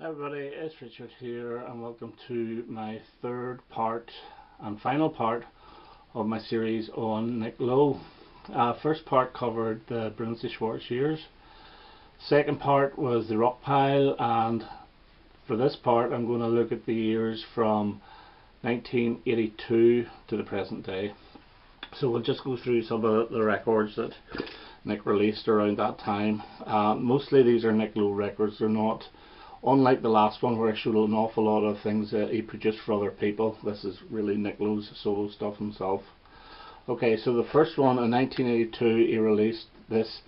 Hi everybody, it's Richard here and welcome to my third part and final part of my series on Nick Lowe. First part covered the Brinsley Schwarz years. Second part was the rock pile, and for this part I'm going to look at the years from 1982 to the present day. So we'll just go through some of the records that Nick released around that time. Mostly these are Nick Lowe records. They're not, unlike the last one where I showed an awful lot of things that he produced for other people, this is really Nick Lowe's solo stuff himself. Okay, so the first one in 1982 he released this.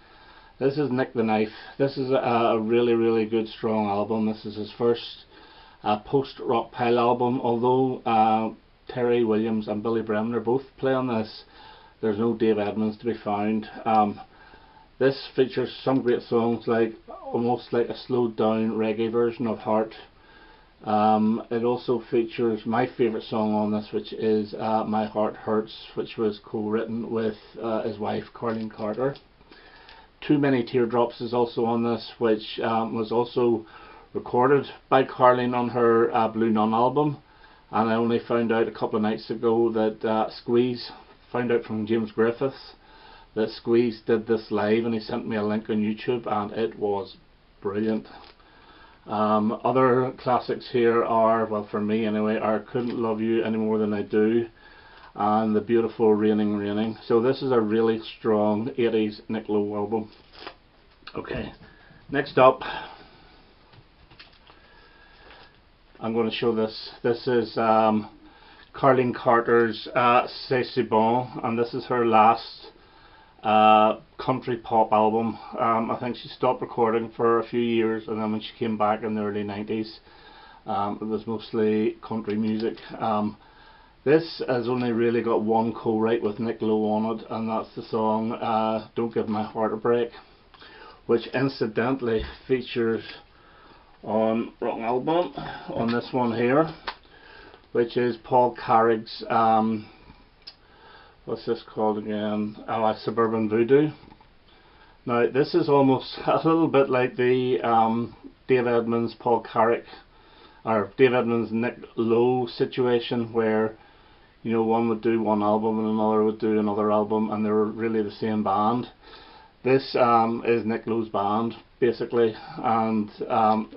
This is Nick the Knife. This is a really good strong album. This is his first post-rock pile album, although Terry Williams and Billy Bremner both play on this. There's no Dave Edmunds to be found. This features some great songs, like almost like a slowed down reggae version of Heart. It also features my favourite song on this, which is My Heart Hurts, which was co-written with his wife Carleen Carter. Too Many Teardrops is also on this, which was also recorded by Carleen on her Blue Nun album, and I only found out a couple of nights ago that Squeeze found out from James Griffiths that Squeeze did this live, and he sent me a link on YouTube and it was brilliant. Other classics here are, well for me anyway, are Couldn't Love You Any More Than I Do and The Beautiful Raining Raining. So this is a really strong 80s Nick Lowe album. Okay, next up I'm going to show this. This is Carleen Carter's C'est Bon, and this is her last country pop album. I think she stopped recording for a few years, and then when she came back in the early 90s it was mostly country music. This has only really got one co-write with Nick Lowe on it, and that's the song Don't Give My Heart a Break, which incidentally features on wrong album, on this one here, which is Paul Carraig's what's this called again? Suburban Voodoo. Now this is almost a little bit like the Dave Edmunds Paul Carraig, or Dave Edmunds Nick Lowe situation, where you know one would do one album and another would do another album and they were really the same band. This is Nick Lowe's band basically, and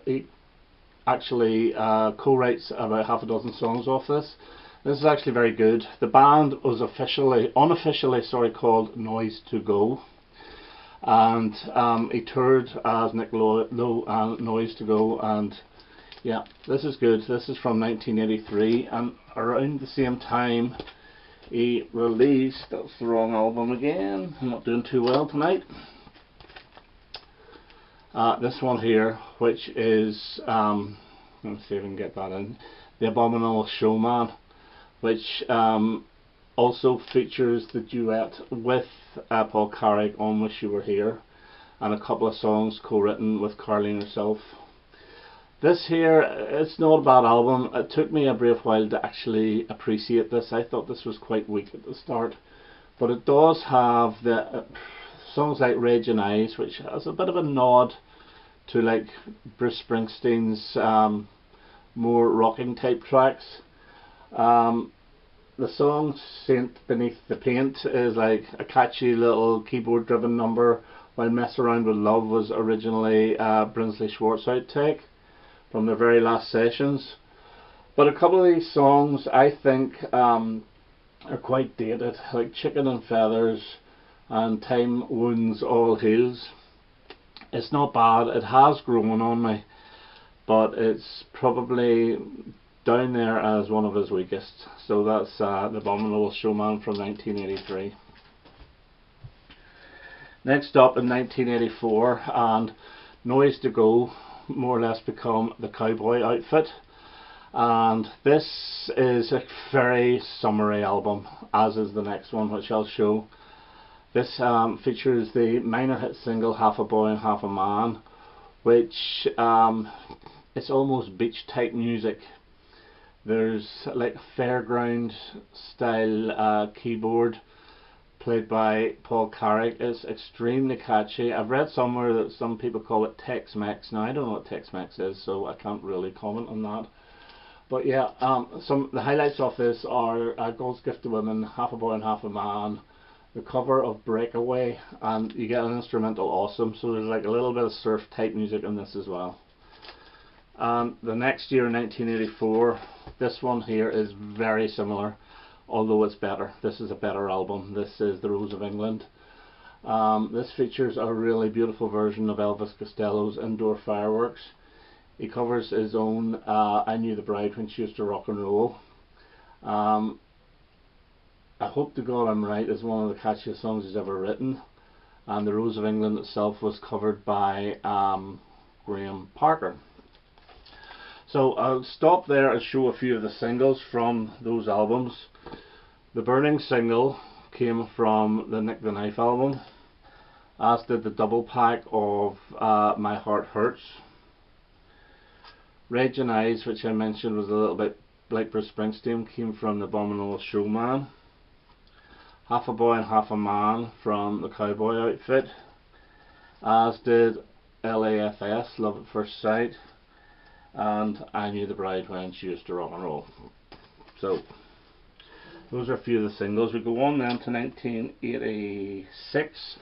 he actually co-writes about half a dozen songs off this. This is actually very good. The band was unofficially called Noise to Go, and he toured as Nick Lowe and Noise to Go, and yeah, this is good. This is from 1983, and around the same time he released, that's the wrong album again, I'm not doing too well tonight, this one here, which is let me see if I can get that in, The Abominable Showman, which also features the duet with Paul Carraig on Wish You Were Here, and a couple of songs co-written with Carleen herself. This here, it's not a bad album. It took me a brief while to actually appreciate this. I thought this was quite weak at the start, but it does have the songs like Raging Eyes, which has a bit of a nod to like Bruce Springsteen's more rocking type tracks. The song Saint Beneath the Paint is like a catchy little keyboard driven number, while Mess Around With Love was originally Brinsley Schwarz outtake from their very last sessions. But a couple of these songs I think are quite dated, like Chicken and Feathers and Time Wounds All Heals. It's not bad, it has grown on me, but it's probably down there as one of his weakest. So that's The Abominable Showman from 1983. Next up in 1984, and Noise to Go more or less become the cowboy outfit, and this is a very summery album, as is the next one, which I'll show. This features the minor hit single Half a Boy and Half a Man, which it's almost beach type music. There's like fairground style keyboard played by Paul Carrick. It's extremely catchy. I've read somewhere that some people call it Tex-Mex. Now I don't know what Tex-Mex is, so I can't really comment on that. But yeah, the highlights of this are God's Gift to Women, Half a Boy and Half a Man, the cover of Breakaway, and you get an instrumental Awesome, so there's like a little bit of surf type music in this as well. And the next year, 1984, this one here is very similar, although it's better. This is a better album. This is The Rose of England. This features a really beautiful version of Elvis Costello's Indoor Fireworks. He covers his own I Knew the Bride When She Used to Rock and Roll. I hope to God I'm right, is one of the catchiest songs he's ever written. And The Rose of England itself was covered by Graham Parker. So I'll stop there and show a few of the singles from those albums. The Burning single came from the Nick the Knife album, as did the double pack of My Heart Hurts. Raging Eyes, which I mentioned was a little bit like Bruce Springsteen, came from The Abominable Showman. Half a Boy and Half a Man from the Cowboy Outfit, as did LAFS, Love at First Sight, and I Knew the Bride When She Used to Rock and Roll. So those are a few of the singles. We go on then to 1986,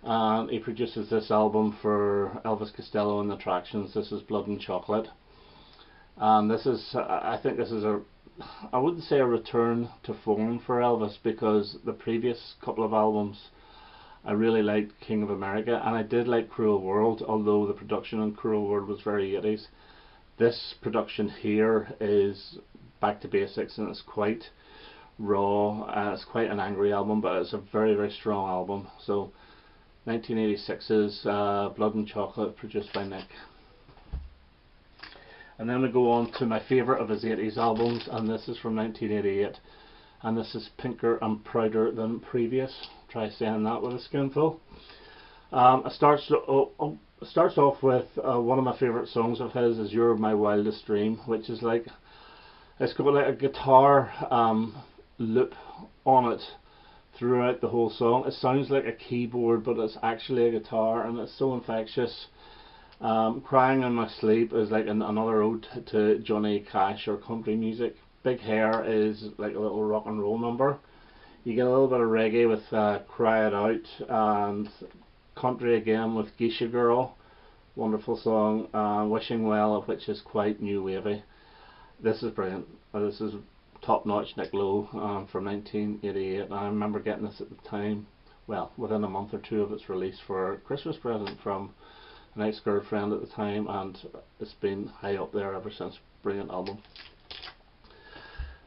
and he produces this album for Elvis Costello and the Attractions. This is Blood and Chocolate, and this is, I think this is I wouldn't say a return to form for Elvis, because the previous couple of albums I really liked King of America, and I did like Cruel World, although the production on Cruel World was very 80s. This production here is back to basics, and it's quite raw, it's quite an angry album, but it's a very, very strong album. So 1986's Blood and Chocolate, produced by Nick. And then we go on to my favourite of his 80s albums, and this is from 1988, and this is Pinker and Prouder Than Previous. Try saying that with a spoonful. It starts off with one of my favourite songs of his is You're My Wildest Dream, which is like, it's got like a guitar loop on it throughout the whole song. It sounds like a keyboard, but it's actually a guitar, and it's so infectious. Crying in My Sleep is like another ode to Johnny Cash or country music. Big Hair is like a little rock and roll number. You get a little bit of reggae with Cry It Out, and country again with Geisha Girl, wonderful song. Wishing Well, which is quite new wavy. This is brilliant. This is top notch Nick Lowe from 1988. I remember getting this at the time, well, within a month or two of its release, for a Christmas present from an ex-girlfriend at the time, and it's been high up there ever since. Brilliant album.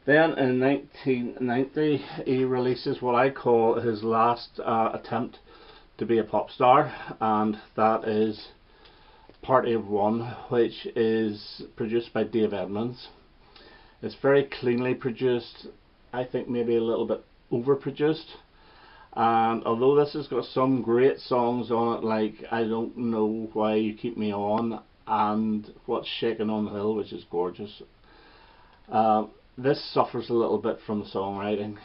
Then in 1990 he releases what I call his last attempt to be a pop star, and that is Party of One, which is produced by Dave Edmunds. It's very cleanly produced, I think maybe a little bit overproduced, and although this has got some great songs on it, like I Don't Know Why You Keep Me On and What's Shaking on the Hill, which is gorgeous, this suffers a little bit from the songwriting.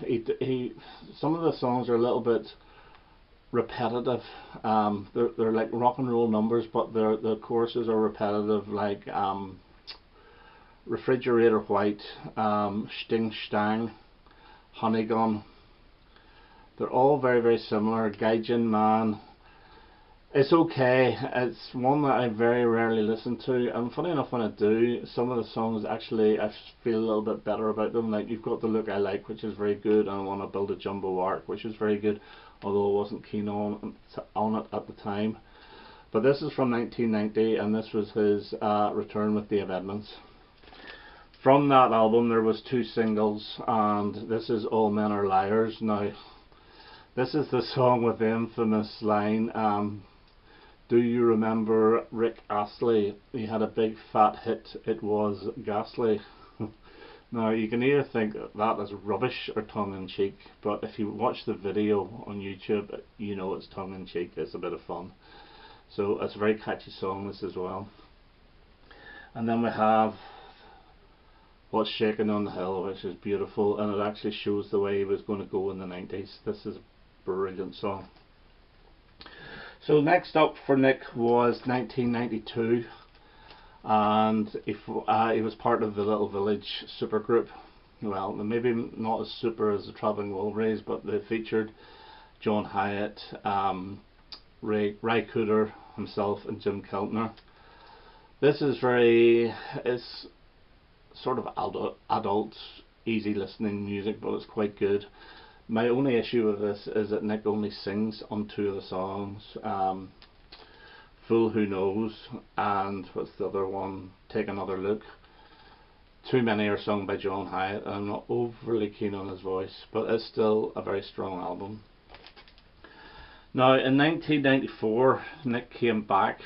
Some of the songs are a little bit repetitive. They're like rock and roll numbers, but the choruses are repetitive, like Refrigerator White, Sting Stang, Honeygun. They're all very, very similar. Gaijin Man. It's okay. It's one that I very rarely listen to, and funny enough, when I do, some of the songs actually I feel a little bit better about them. Like You've Got the Look I Like, which is very good, and I Want to Build a Jumbo Ark, which is very good, although I wasn't keen on it at the time. But this is from 1990, and this was his return with Dave Edmunds. From that album there was two singles, and this is All Men Are Liars. Now this is the song with the infamous line, do you remember Rick Astley? He had a big fat hit, it was ghastly. Now you can either think that is rubbish or tongue-in-cheek, but if you watch the video on YouTube, you know it's tongue-in-cheek, it's a bit of fun. So it's a very catchy song, this as well. And then we have What's Shaking on the Hill, which is beautiful, and it actually shows the way he was going to go in the 90s. This is brilliant song. So next up for Nick was 1992, and he was part of the Little Village supergroup. Well, maybe not as super as the Traveling Wilburys, but they featured John Hyatt, Ray Cooder himself, and Jim Keltner. This is it's sort of adult, easy listening music, but it's quite good. My only issue with this is that Nick only sings on 2 of the songs, Fool Who Knows and what's the other one, Take Another Look. Too many are sung by John Hyatt, and I'm not overly keen on his voice, but it's still a very strong album. Now in 1994 Nick came back,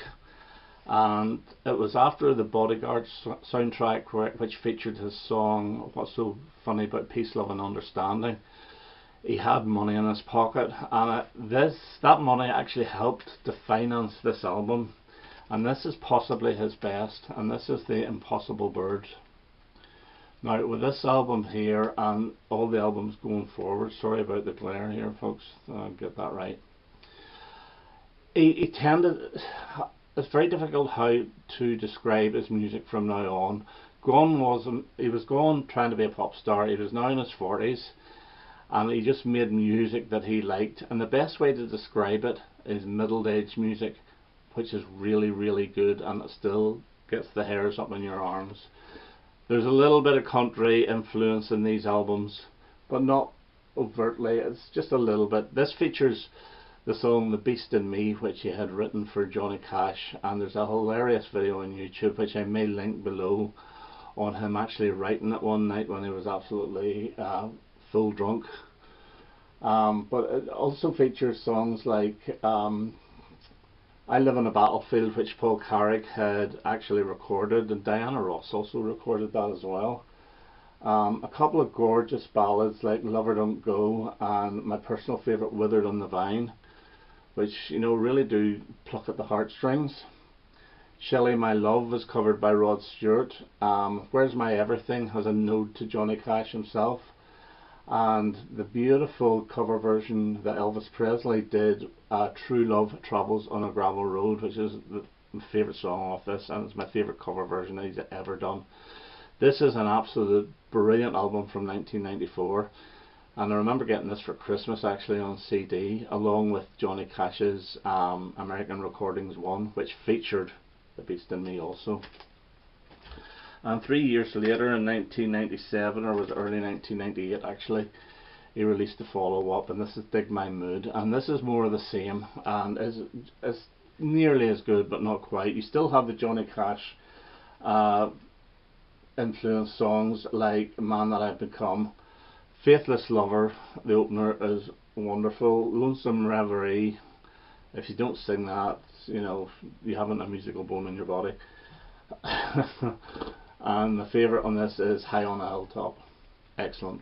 and it was after the Bodyguard soundtrack, which featured his song What's So Funny About Peace, Love and Understanding. He had money in his pocket, and that money actually helped to finance this album, and this is possibly his best, and this is The Impossible Bird. Now with this album here and all the albums going forward, sorry about the glare here folks, I'll get that right. He tended, it's very difficult how to describe his music from now on. He was gone trying to be a pop star. He was now in his 40s, and he just made music that he liked, and the best way to describe it is middle-aged music, which is really, really good, and it still gets the hairs up on your arms. There's a little bit of country influence in these albums, but not overtly, it's just a little bit. This features the song The Beast in Me, which he had written for Johnny Cash, and there's a hilarious video on YouTube, which I may link below, on him actually writing it one night when he was absolutely full drunk. But it also features songs like I Live on a Battlefield, which Paul Carrick had actually recorded, and Diana Ross also recorded that as well. A couple of gorgeous ballads like Lover Don't Go and my personal favourite Withered on the Vine, which, you know, really do pluck at the heartstrings. Shelley My Love was covered by Rod Stewart. Where's My Everything has a nod to Johnny Cash himself. And the beautiful cover version that Elvis Presley did, True Love Travels on a Gravel Road, which is my favourite song off this, and it's my favourite cover version that he's ever done. This is an absolute brilliant album from 1994, and I remember getting this for Christmas actually on CD, along with Johnny Cash's American Recordings 1, which featured The Beast in Me also. And 3 years later, in 1997, or was it early 1998 actually, he released a follow-up, and this is Dig My Mood, and this is more of the same, and is nearly as good but not quite. You still have the Johnny Cash influenced songs like Man That I've Become, Faithless Lover, the opener is wonderful, Lonesome Reverie. If you don't sing that, you know, you haven't a musical bone in your body. And my favourite on this is High on a Hilltop. Excellent.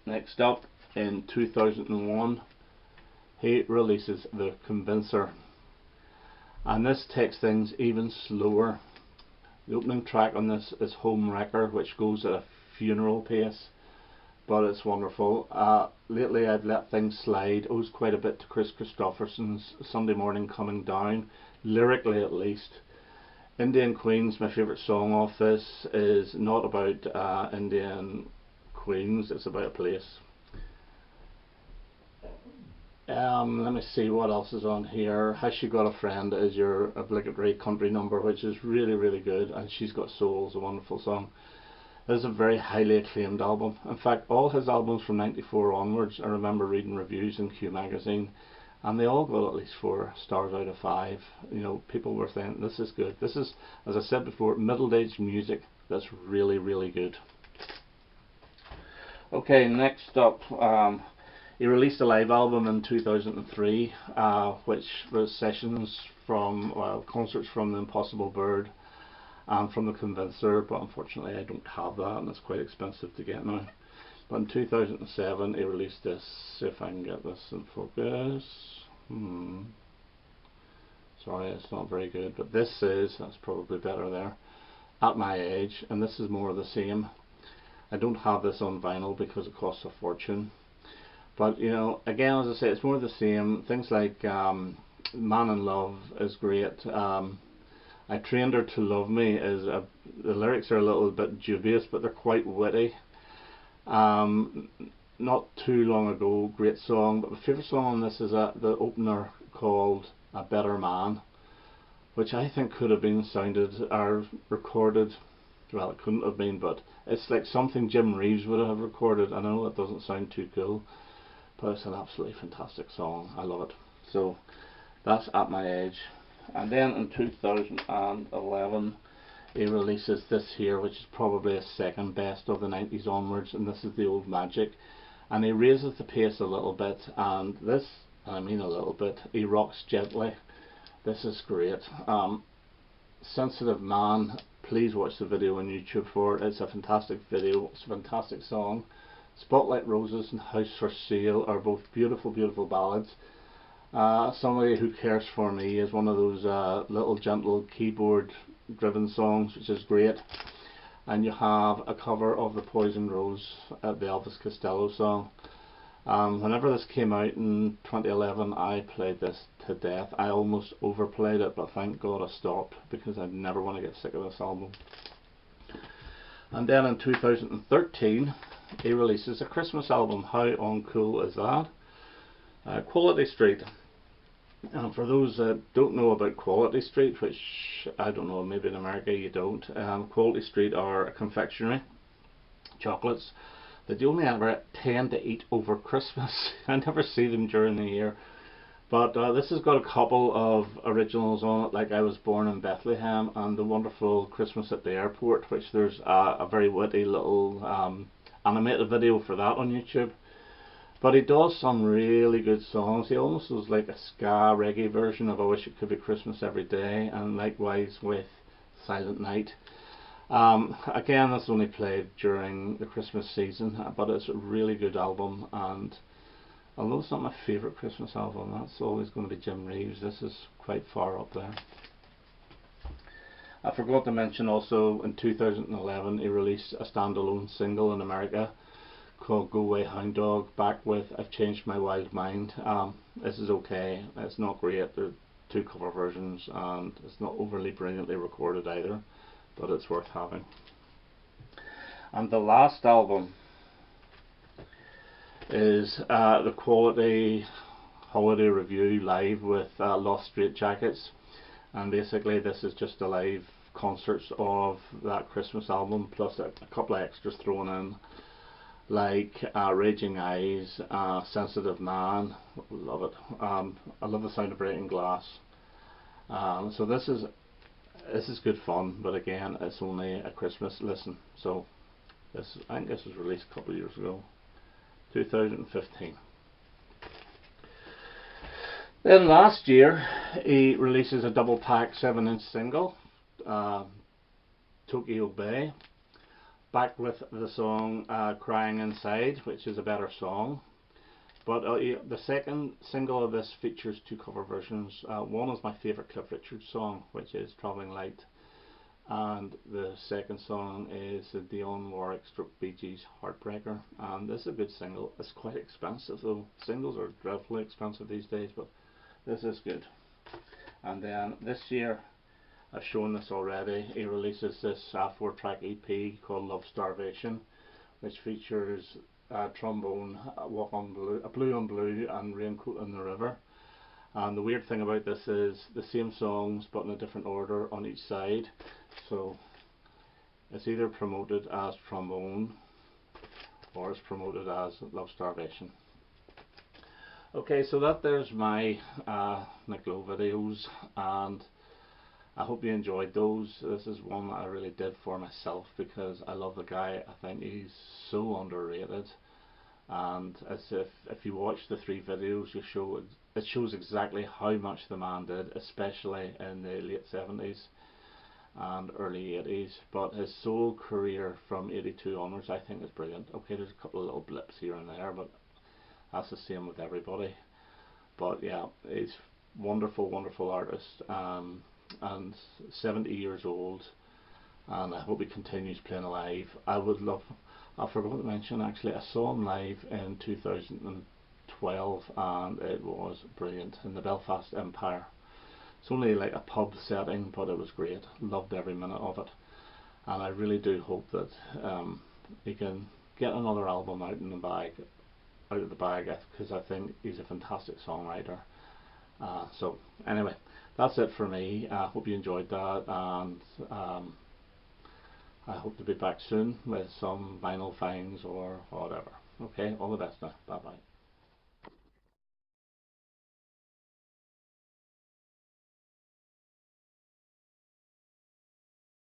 Next up, in 2001, he releases The Convincer, and this takes things even slower. The opening track on this is Home Wrecker, which goes at a funeral pace, but it's wonderful. Lately I've Let Things Slide owes quite a bit to Chris Christopherson's Sunday Morning Coming Down, lyrically at least. Indian Queens, my favourite song off this, is not about Indian Queens, it's about a place. Let me see what else is on here. Has She Got a Friend is your obligatory country number, which is really, really good, and She's Got Soul is a wonderful song. This is a very highly acclaimed album. In fact, all his albums from 94 onwards, I remember reading reviews in Q magazine, and they all got at least 4 stars out of 5. You know, people were saying this is good. This is, as I said before, middle-aged music that's really, really good. Okay, next up, he released a live album in 2003, which was sessions from, well, concerts from The Impossible Bird and from The Convincer, but unfortunately I don't have that, and it's quite expensive to get now. But in 2007 he released this. See if I can get this in focus. Sorry, it's not very good, but this is, that's probably better there, At My Age, and this is more of the same. I don't have this on vinyl because it costs a fortune. But you know, again, as I say, it's more of the same. Things like Man in Love is great. I Trained Her to Love Me the lyrics are a little bit dubious, but they're quite witty. Not too long ago, great song, but my favourite song on this is the opener called A Better Man, which I think could have been sounded or recorded. Well, it couldn't have been, but it's like something Jim Reeves would have recorded. I know it doesn't sound too cool, but it's an absolutely fantastic song. I love it. So that's At My Age. And then in 2011 he releases this here, which is probably a second best of the 90s onwards, and this is The Old Magic. And he raises the pace a little bit, and this, and I mean a little bit, he rocks gently. This is great. Sensitive Man, please watch the video on YouTube for it. It's a fantastic video, it's a fantastic song. Spotlight Roses and House for Sale are both beautiful, beautiful ballads. Somebody Who Cares For Me is one of those little gentle keyboard driven songs, which is great. And you have a cover of The Poison Rose, the Elvis Costello song. Whenever this came out in 2011, I played this to death. I almost overplayed it, but thank God I stopped, because I never want to get sick of this album. And then in 2013 he releases a Christmas album. How uncool is that? Quality Street. And for those that don't know about Quality Street, which I don't know, maybe in America you don't, Quality Street are a confectionery, chocolates, that you only ever tend to eat over Christmas. I never see them during the year. But this has got a couple of originals on it, like I Was Born in Bethlehem and The Wonderful Christmas at the Airport, which there's a very witty little animated video for that on YouTube. But he does some really good songs. He almost does like a ska reggae version of I Wish It Could Be Christmas Every Day, and likewise with Silent Night. Again, that's only played during the Christmas season, but it's a really good album, and although it's not my favourite Christmas album, that's always going to be Jim Reeves. This is quite far up there. I forgot to mention also, in 2011 he released a standalone single in America called Go Away Hound Dog, back with I've Changed My Wild Mind. This is okay, it's not great, there are two cover versions and it's not overly brilliantly recorded either, but it's worth having. And the last album is the Quality Holiday Review live with Lost Straitjackets, and basically this is just a live concerts of that Christmas album plus a couple of extras thrown in, like Raging Eyes, Sensitive Man, love it. I love the sound of breaking glass. So this is good fun, but again it's only a Christmas listen. So this, I think this was released a couple of years ago, 2015. Then last year he releases a double pack 7-inch single, Tokyo Bay, back with the song Crying Inside, which is a better song. But the second single of this features two cover versions. One is my favourite Cliff Richard song, which is Travelling Light, and the second song is the Dionne Warwick / Bee Gees Heartbreaker. And this is a good single. It's quite expensive though. Singles are dreadfully expensive these days, but this is good. And then this year, I've shown this already, he releases this 4-track EP called Love Starvation, which features trombone, Walk on Blue, Blue on Blue and Raincoat on the River. And the weird thing about this is the same songs but in a different order on each side, so it's either promoted as trombone or it's promoted as Love Starvation. Okay, so there's my Nick Lowe videos, and I hope you enjoyed those. This is one that I really did for myself because I love the guy. I think he's so underrated, and as if you watch the 3 videos, it shows exactly how much the man did, especially in the late 70s and early 80s. But his solo career from 82 onwards I think is brilliant. Okay, there's a couple of little blips here and there, but that's the same with everybody. But yeah, he's wonderful, wonderful artist, and 70 years old, and I hope he continues playing alive. I would love I forgot to mention actually, I saw him live in 2012 and it was brilliant in the Belfast Empire. It's only like a pub setting, but it was great. Loved every minute of it, and I really do hope that he can get another album out in the bag, out of the bag, because I think he's a fantastic songwriter. So anyway, that's it for me. I hope you enjoyed that, and I hope to be back soon with some vinyl finds or whatever. Okay, all the best now. Bye bye.